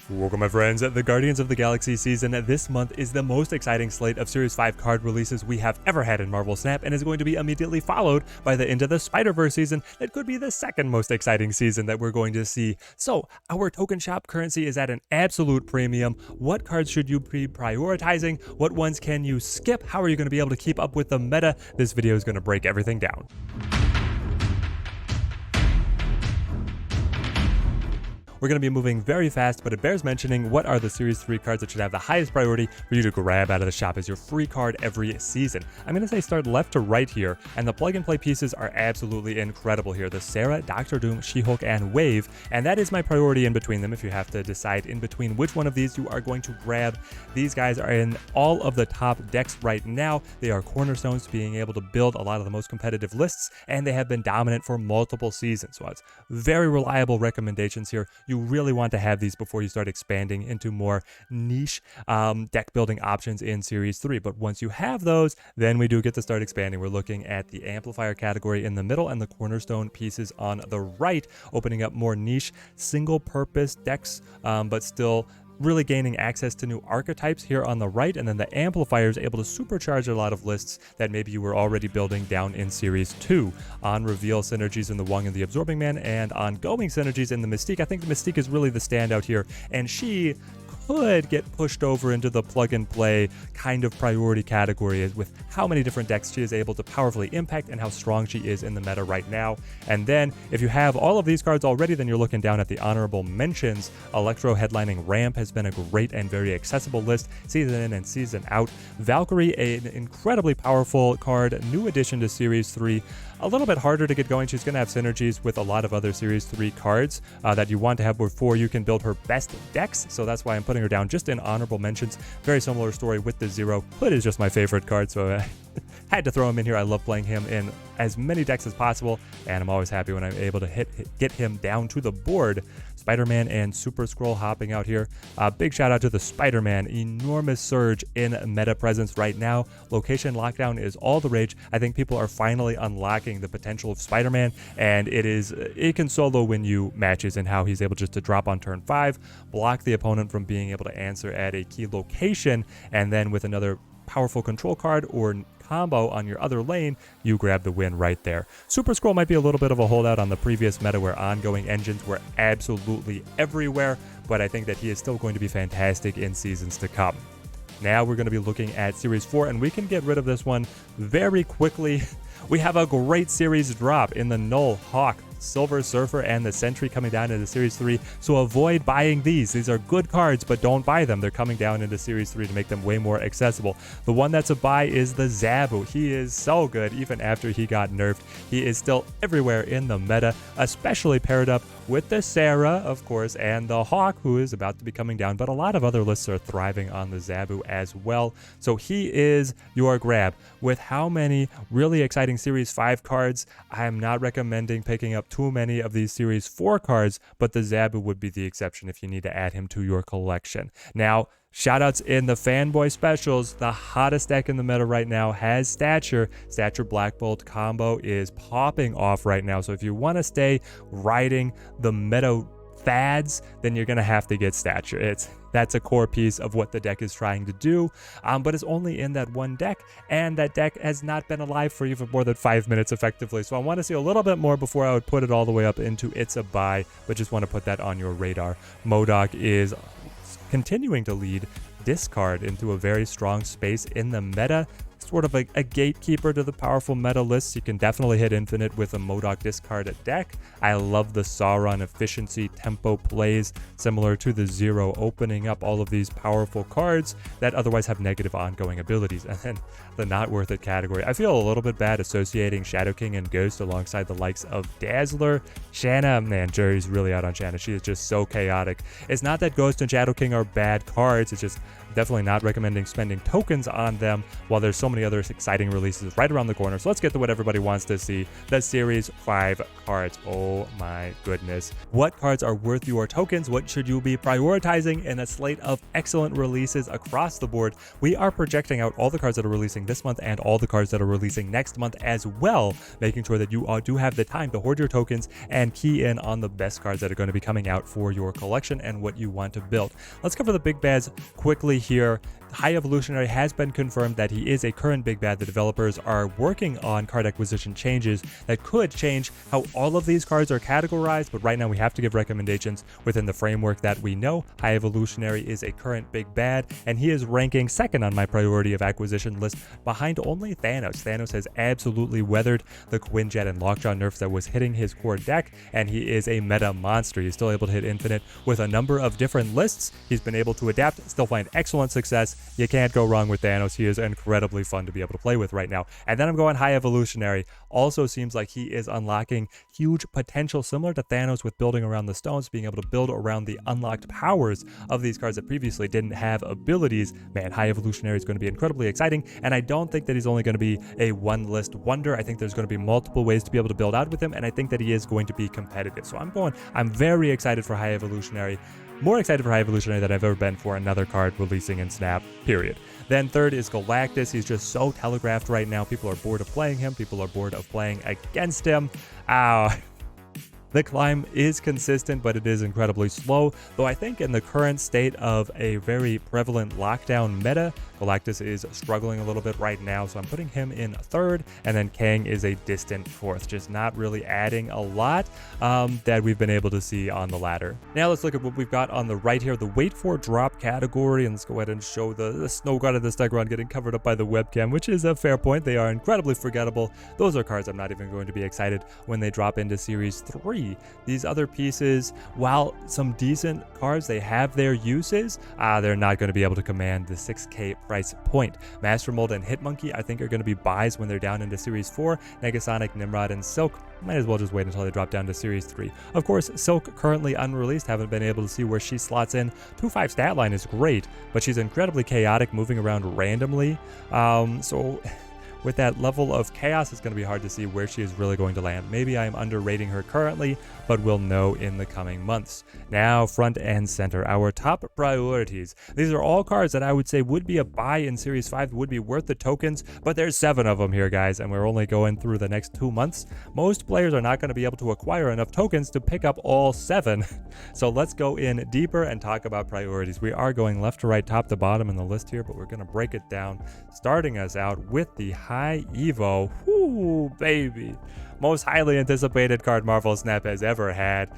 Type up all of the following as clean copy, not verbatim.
Welcome my friends, the Guardians of the Galaxy season this month is the most exciting slate of Series 5 card releases we have ever had in Marvel Snap and is going to be immediately followed by the Into the Spider-Verse season that could be the second most exciting season that we're going to see. So our token shop currency is at an absolute premium. What cards should you be prioritizing? What ones can you skip? How are you going to be able to keep up with the meta? This video is going to break everything down. We're going to be moving very fast, but it bears mentioning what are the Series 3 cards that should have the highest priority for you to grab out of the shop as your free card every season. I'm going to say start left to right here, and the plug-and-play pieces are absolutely incredible here. The Sarah, Doctor Doom, She-Hulk, and Wave, and that is my priority in between them if you have to decide in between which one of these you are going to grab. These guys are in all of the top decks right now. They are cornerstones to being able to build a lot of the most competitive lists, and they have been dominant for multiple seasons. So it's very reliable recommendations here. You really want to have these before you start expanding into more niche deck building options in Series 3. But once you have those, then we do get to start expanding. We're looking at the amplifier category in the middle and the cornerstone pieces on the right, opening up more niche single purpose decks, but still really gaining access to new archetypes here on the right, and then the amplifier is able to supercharge a lot of lists that maybe you were already building down in Series 2. On reveal synergies in the Wong and the Absorbing Man, and ongoing synergies in the Mystique. I think the Mystique is really the standout here, and she could get pushed over into the plug-and-play kind of priority category with how many different decks she is able to powerfully impact and how strong she is in the meta right now. And then, if you have all of these cards already, then you're looking down at the honorable mentions. Electro headlining Ramp has been a great and very accessible list, season in and season out. Valkyrie, an incredibly powerful card, new addition to Series 3. A little bit harder to get going. She's going to have synergies with a lot of other Series 3 cards that you want to have before you can build her best decks. So that's why I'm putting her down just in honorable mentions. Very similar story with the Zero. Hood is just my favorite card, so I had to throw him in here. I love playing him in as many decks as possible, and I'm always happy when I'm able to get him down to the board. Spider-Man and Super Skrull hopping out here. Big shout out to the Spider-Man. Enormous surge in meta presence right now. Location lockdown is all the rage. I think people are finally unlocking the potential of Spider-Man, and it can solo win you matches in how he's able just to drop on turn 5, block the opponent from being able to answer at a key location, and then with another powerful control card or combo on your other lane, you grab the win right there. Super Skrull might be a little bit of a holdout on the previous meta where ongoing engines were absolutely everywhere, but I think that he is still going to be fantastic in seasons to come. Now we're going to be looking at Series 4, and we can get rid of this one very quickly. We have a great series drop in the Null, Hawk, Silver Surfer, and the Sentry coming down into Series 3, so avoid buying these. These are good cards, but don't buy them. They're coming down into Series 3 to make them way more accessible. The one that's a buy is the Zabu. He is so good even after he got nerfed. He is still everywhere in the meta, especially paired up with the Sarah, of course, and the Hawk, who is about to be coming down, but a lot of other lists are thriving on the Zabu as well. So he is your grab. With how many really exciting Series 5 cards, I'm not recommending picking up too many of these Series 4 cards, but the Zabu would be the exception if you need to add him to your collection. Now, shoutouts in the fanboy specials. The hottest deck in the meta right now has Stature. Stature Black Bolt combo is popping off right now. So if you want to stay riding the meta fads, then you're going to have to get Stature. That's a core piece of what the deck is trying to do, but it's only in that one deck, and that deck has not been alive for even more than 5 minutes effectively. So I want to see a little bit more before I would put it all the way up into it's a buy, but just want to put that on your radar. MODOK is continuing to lead discard into a very strong space in the meta. Sort of a gatekeeper to the powerful meta lists. You can definitely hit infinite with a MODOK discard deck. I love the Sauron efficiency tempo plays, similar to the Zero, opening up all of these powerful cards that otherwise have negative ongoing abilities. And then the not worth it category. I feel a little bit bad associating Shadow King and Ghost alongside the likes of Dazzler. Shanna, man, Jerry's really out on Shanna. She is just so chaotic. It's not that Ghost and Shadow King are bad cards, it's just definitely not recommending spending tokens on them while there's so many many other exciting releases right around the corner. So let's get to what everybody wants to see, the Series 5 cards. Oh my goodness. What cards are worth your tokens? What should you be prioritizing in a slate of excellent releases across the board? We are projecting out all the cards that are releasing this month and all the cards that are releasing next month as well, making sure that you do have the time to hoard your tokens and key in on the best cards that are going to be coming out for your collection and what you want to build. Let's cover the big bads quickly here. High Evolutionary has been confirmed that he is a current big bad. The developers are working on card acquisition changes that could change how all of these cards are categorized, but right now we have to give recommendations within the framework that we know. High Evolutionary is a current big bad, and he is ranking second on my priority of acquisition list behind only Thanos. Thanos has absolutely weathered the Quinjet and Lockjaw nerfs that was hitting his core deck, and he is a meta monster. He's still able to hit infinite with a number of different lists. He's been able to adapt, still find excellent success. You can't go wrong with Thanos. He is incredibly fun to be able to play with right now. And then I'm going High Evolutionary. Also seems like he is unlocking huge potential similar to Thanos with building around the stones, being able to build around the unlocked powers of these cards that previously didn't have abilities. Man, High Evolutionary is going to be incredibly exciting, and I don't think that he's only going to be a one-list wonder. I think there's going to be multiple ways to be able to build out with him, and I think that he is going to be competitive. So I'm very excited for High Evolutionary. More excited for High Evolutionary than I've ever been for another card releasing in Snap, period. Then third is Galactus. He's just so telegraphed right now. People are bored of playing him. People are bored of playing against him. The climb is consistent, but it is incredibly slow, though I think in the current state of a very prevalent lockdown meta, Galactus is struggling a little bit right now, so I'm putting him in third, and then Kang is a distant fourth, just not really adding a lot that we've been able to see on the ladder. Now let's look at what we've got on the right here, the wait for drop category, and let's go ahead and show the snow god of the Stegron getting covered up by the webcam, which is a fair point. They are incredibly forgettable. Those are cards I'm not even going to be excited when they drop into Series 3. These other pieces, while some decent cards, they have their uses, they're not going to be able to command the 6K price point. Master Mold and Hitmonkey, I think, are going to be buys when they're down into Series 4. Negasonic, Nimrod, and Silk, might as well just wait until they drop down to Series 3. Of course, Silk currently unreleased, haven't been able to see where she slots in. 2-5 stat line is great, but she's incredibly chaotic, moving around randomly. So with that level of chaos, it's going to be hard to see where she is really going to land. Maybe I'm underrating her currently, but we'll know in the coming months. Now, front and center, our top priorities. These are all cards that I would say would be a buy in Series 5, would be worth the tokens, but there's 7 of them here, guys, and we're only going through the next 2 months. Most players are not going to be able to acquire enough tokens to pick up all 7. So let's go in deeper and talk about priorities. We are going left to right, top to bottom in the list here, but we're going to break it down, starting us out with the High Evo. Whoo, baby. Most highly anticipated card Marvel Snap has ever had.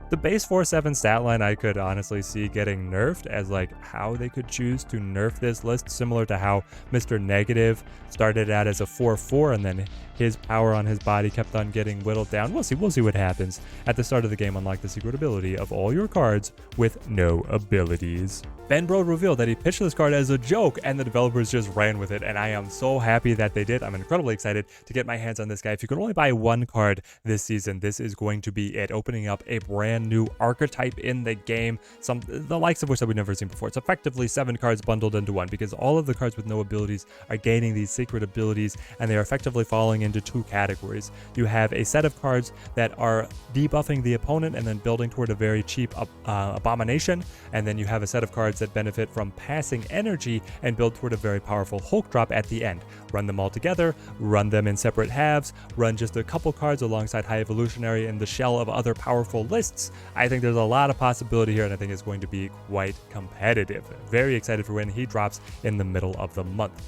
The base 4-7 stat line I could honestly see getting nerfed, as like how they could choose to nerf this list, similar to how Mr. Negative started out as a 4-4 and then his power on his body kept on getting whittled down. We'll see what happens. At the start of the game, unlock the secret ability of all your cards with no abilities. Ben Bro revealed that he pitched this card as a joke, and the developers just ran with it, and I am so happy that they did. I'm incredibly excited to get my hands on this guy. If you could only buy one card this season, this is going to be it, opening up a brand new archetype in the game, the likes of which that we've never seen before. It's effectively 7 cards bundled into one, because all of the cards with no abilities are gaining these secret abilities, and they are effectively falling into 2 categories. You have a set of cards that are debuffing the opponent and then building toward a very cheap abomination, and then you have a set of cards that benefit from passing energy and build toward a very powerful Hulk drop at the end. Run them all together, run them in separate halves, run just a couple cards alongside High Evolutionary in the shell of other powerful lists. I think there's a lot of possibility here, and I think it's going to be quite competitive. Very excited for when he drops in the middle of the month.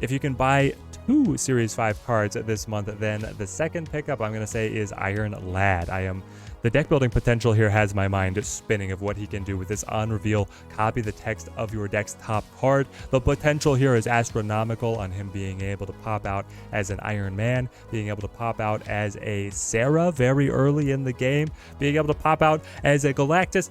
If you can buy 2 Series 5 cards this month, then the second pickup I'm going to say is Iron Lad. The deck building potential here has my mind spinning of what he can do with this on reveal. Copy the text of your deck's top card. The potential here is astronomical on him being able to pop out as an Iron Man, being able to pop out as a Sarah very early in the game, being able to pop out as a Galactus.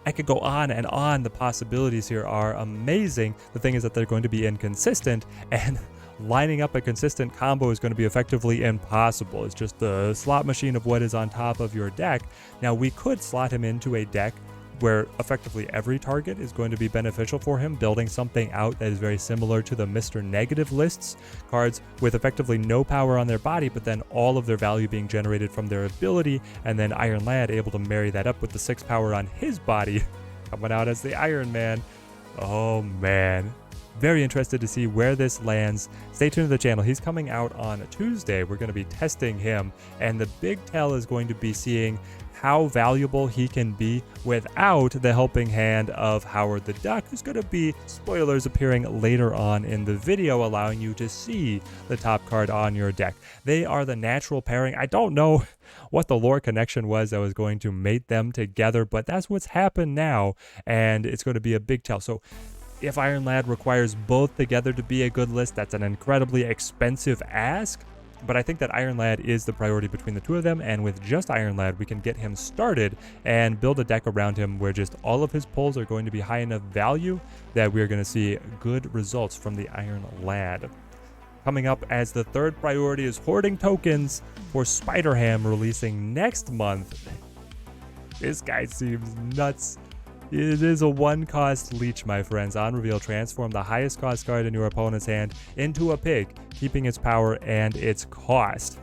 I could go on and on. The possibilities here are amazing. The thing is that they're going to be inconsistent, and lining up a consistent combo is going to be effectively impossible. It's just the slot machine of what is on top of your deck. Now, we could slot him into a deck where effectively every target is going to be beneficial for him, building something out that is very similar to the Mr. Negative lists, cards with effectively no power on their body, but then all of their value being generated from their ability, and then Iron Lad able to marry that up with the 6 power on his body, coming out as the Iron Man. Oh man. Very interested to see where this lands. Stay tuned to the channel. He's coming out on Tuesday. We're going to be testing him, and the big tell is going to be seeing how valuable he can be without the helping hand of Howard the Duck, who's going to be, spoilers, appearing later on in the video, allowing you to see the top card on your deck. They are the natural pairing. I don't know what the lore connection was that was going to mate them together, but that's what's happened now, and it's going to be a big tell. So if Iron Lad requires both together to be a good list, that's an incredibly expensive ask. But I think that Iron Lad is the priority between the two of them, and with just Iron Lad, we can get him started and build a deck around him where just all of his pulls are going to be high enough value that we're going to see good results from the Iron Lad. Coming up as the third priority is hoarding tokens for Spider-Ham releasing next month. This guy seems nuts. It is a 1-cost leech, my friends. On reveal, transform the highest cost card in your opponent's hand into a pig, keeping its power and its cost.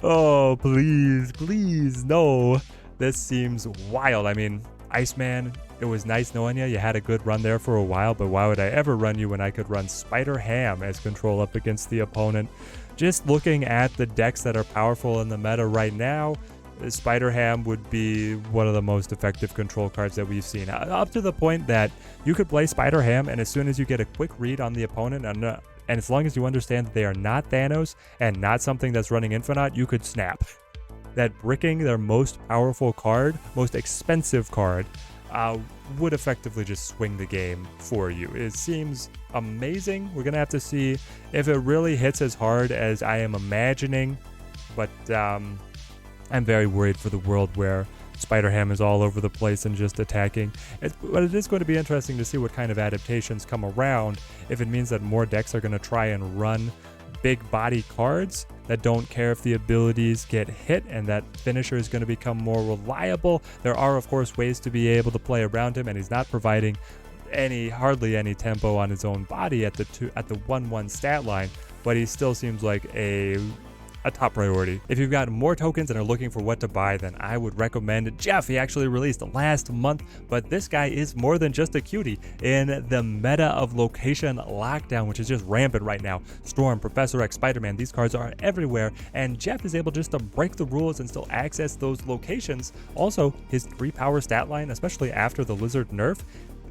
Oh, please, please, no. This seems wild. I mean, Iceman, it was nice knowing you. You had a good run there for a while, but why would I ever run you when I could run Spider-Ham as control up against the opponent? Just looking at the decks that are powerful in the meta right now, Spider-Ham would be one of the most effective control cards that we've seen, up to the point that you could play Spider-Ham, and as soon as you get a quick read on the opponent, and as long as you understand that they are not Thanos and not something that's running Infinite, you could snap. That bricking their most powerful card, most expensive card, would effectively just swing the game for you. It seems amazing. We're going to have to see if it really hits as hard as I am imagining, but I'm very worried for the world where Spider-Ham is all over the place and just attacking. But it is going to be interesting to see what kind of adaptations come around, if it means that more decks are going to try and run big body cards that don't care if the abilities get hit, and that finisher is going to become more reliable. There are, of course, ways to be able to play around him, and he's not providing hardly any tempo on his own body at the 1-1 stat line, but he still seems like a top priority. If you've got more tokens and are looking for what to buy, then I would recommend Jeff. He actually released last month, but this guy is more than just a cutie in the meta of location lockdown, which is just rampant right now. Storm, Professor X, Spider-Man, these cards are everywhere, and Jeff is able just to break the rules and still access those locations. Also, his 3-power stat line, especially after the Lizard nerf,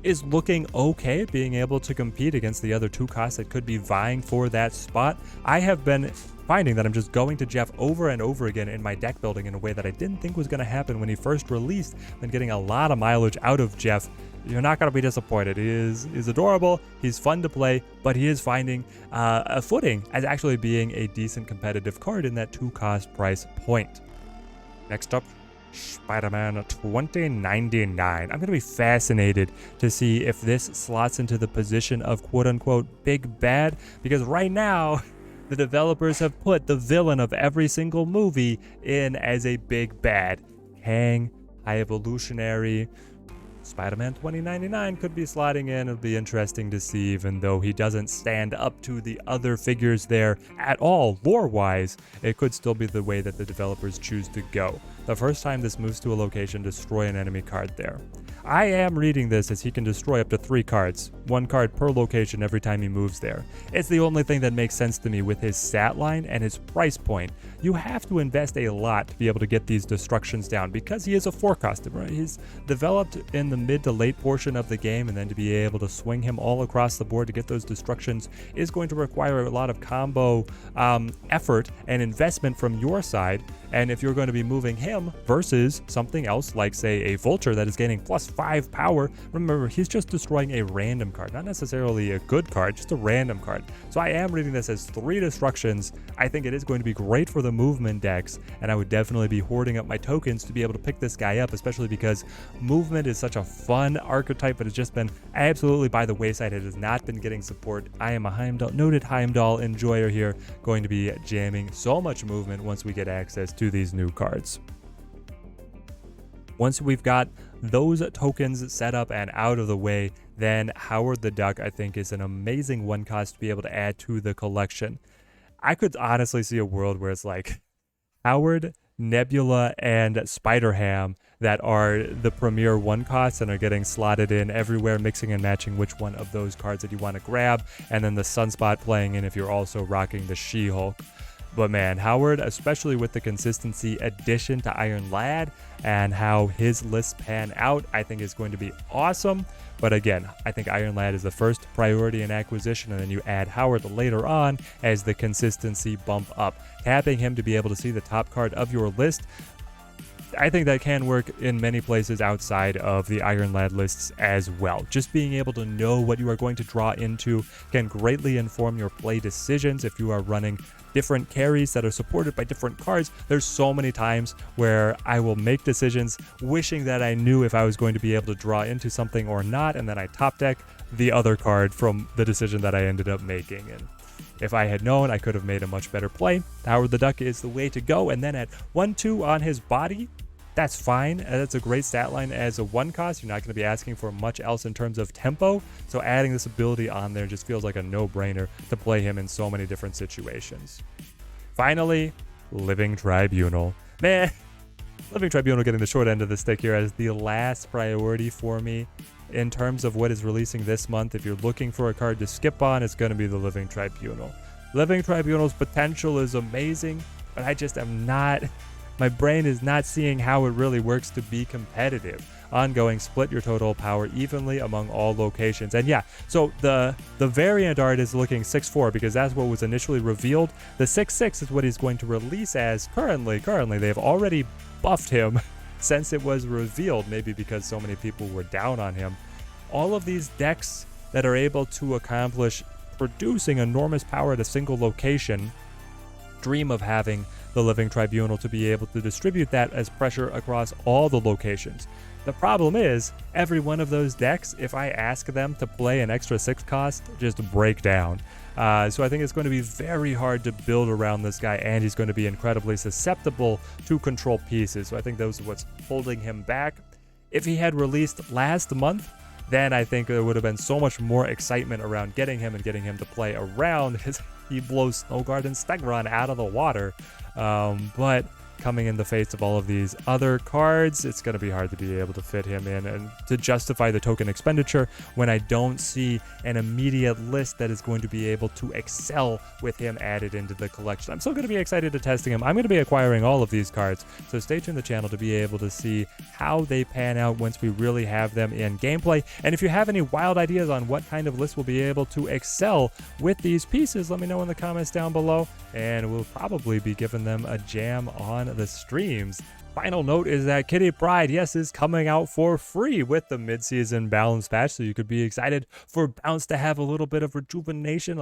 is looking okay, being able to compete against the other 2 costs that could be vying for that spot. I have been finding that I'm just going to Jeff over and over again in my deck building in a way that I didn't think was going to happen when he first released, and getting a lot of mileage out of Jeff. You're not going to be disappointed. He's adorable, he's fun to play, but he is finding a footing as actually being a decent competitive card in that 2-cost price point. Next up, Spider-Man 2099. I'm going to be fascinated to see if this slots into the position of quote-unquote big bad, because right now the developers have put the villain of every single movie in as a big bad. Kang, High Evolutionary, Spider-Man 2099 could be slotting in. It'll be interesting to see, even though he doesn't stand up to the other figures there at all, lore-wise. It could still be the way that the developers choose to go. The first time this moves to a location, destroy an enemy card there. I am reading this as he can destroy up to 3 cards, 1 card per location every time he moves there. It's the only thing that makes sense to me with his stat line and his price point. You have to invest a lot to be able to get these destructions down, because he is a forecaster, right? He's developed in the mid to late portion of the game, and then to be able to swing him all across the board to get those destructions is going to require a lot of combo effort and investment from your side. And if you're going to be moving him versus something else like, say, a Vulture that is gaining +5 power, remember, he's just destroying a random card, not necessarily a good card, just a random card. So I am reading this as 3 destructions. I think it is going to be great for the movement decks, and I would definitely be hoarding up my tokens to be able to pick this guy up, especially because movement is such a fun archetype, but it's just been absolutely by the wayside. It has not been getting support. I am a noted Heimdall enjoyer here, going to be jamming so much movement once we get access to these new cards. Once we've got those tokens set up and out of the way, then Howard the Duck, I think, is an amazing one cost to be able to add to the collection. I could honestly see a world where it's like Howard, Nebula, and Spider-Ham that are the premier one costs and are getting slotted in everywhere, mixing and matching which one of those cards that you want to grab, and then the Sunspot playing in if you're also rocking the She-Hulk. But man, Howard, especially with the consistency addition to Iron Lad and how his lists pan out, I think is going to be awesome. But again, I think Iron Lad is the first priority in acquisition, and then you add Howard later on as the consistency bump up. Tapping him to be able to see the top card of your list, I think that can work in many places outside of the Iron Lad lists as well. Just being able to know what you are going to draw into can greatly inform your play decisions if you are running different carries that are supported by different cards. There's so many times where I will make decisions wishing that I knew if I was going to be able to draw into something or not, and then I top deck the other card from the decision that I ended up making. And if I had known, I could have made a much better play. Howard the Duck is the way to go. And then at 1-2 on his body, that's fine. That's a great stat line as a one cost. You're not going to be asking for much else in terms of tempo. So adding this ability on there just feels like a no-brainer to play him in so many different situations. Finally, Living Tribunal. Man, Living Tribunal getting the short end of the stick here as the last priority for me in terms of what is releasing this month. If you're looking for a card to skip on, it's going to be the Living Tribunal. Living Tribunal's potential is amazing, but I just am not... My brain is not seeing how it really works to be competitive. Ongoing, split your total power evenly among all locations. And yeah, so the variant art is looking 6-4 because that's what was initially revealed. The 6-6 is what he's going to release as currently. They've already buffed him since it was revealed, maybe because so many people were down on him. All of these decks that are able to accomplish producing enormous power at a single location dream of having the Living Tribunal to be able to distribute that as pressure across all the locations. The problem is, every one of those decks, if I ask them to play an extra 6 cost, just break down. So I think it's going to be very hard to build around this guy, and he's going to be incredibly susceptible to control pieces. So I think those are what's holding him back. If he had released last month, then I think there would have been so much more excitement around getting him and getting him to play around. He blows Snow Guard and Stegron out of the water. But coming in the face of all of these other cards, it's going to be hard to be able to fit him in and to justify the token expenditure when I don't see an immediate list that is going to be able to excel with him added into the collection. I'm still going to be excited to testing him. I'm going to be acquiring all of these cards, so stay tuned to the channel to be able to see how they pan out once we really have them in gameplay. And if you have any wild ideas on what kind of list will be able to excel with these pieces, let me know in the comments down below, and we'll probably be giving them a jam on the streams. Final note is that Kitty Pryde, yes, is coming out for free with the mid-season balance patch, so you could be excited for Bounce to have a little bit of rejuvenation,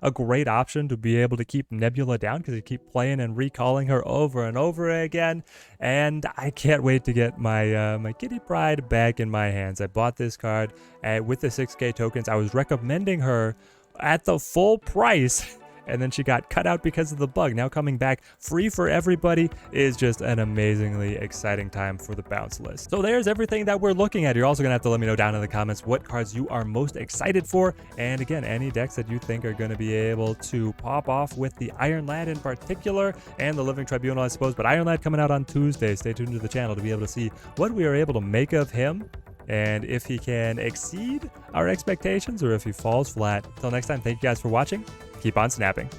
a great option to be able to keep Nebula down because you keep playing and recalling her over and over again. And I can't wait to get my my Kitty Pryde back in my hands. I bought this card with the 6K tokens. I was recommending her at the full price, and then she got cut out because of the bug. Now coming back free for everybody is just an amazingly exciting time for the Bounce list. So there's everything that we're looking at. You're also gonna have to let me know down in the comments what cards you are most excited for, and again, any decks that you think are gonna be able to pop off with the Iron Lad in particular, and the Living Tribunal, I suppose, but Iron Lad coming out on Tuesday. Stay tuned to the channel to be able to see what we are able to make of him, and if he can exceed our expectations or if he falls flat. Until next time, thank you guys for watching. Keep on snapping.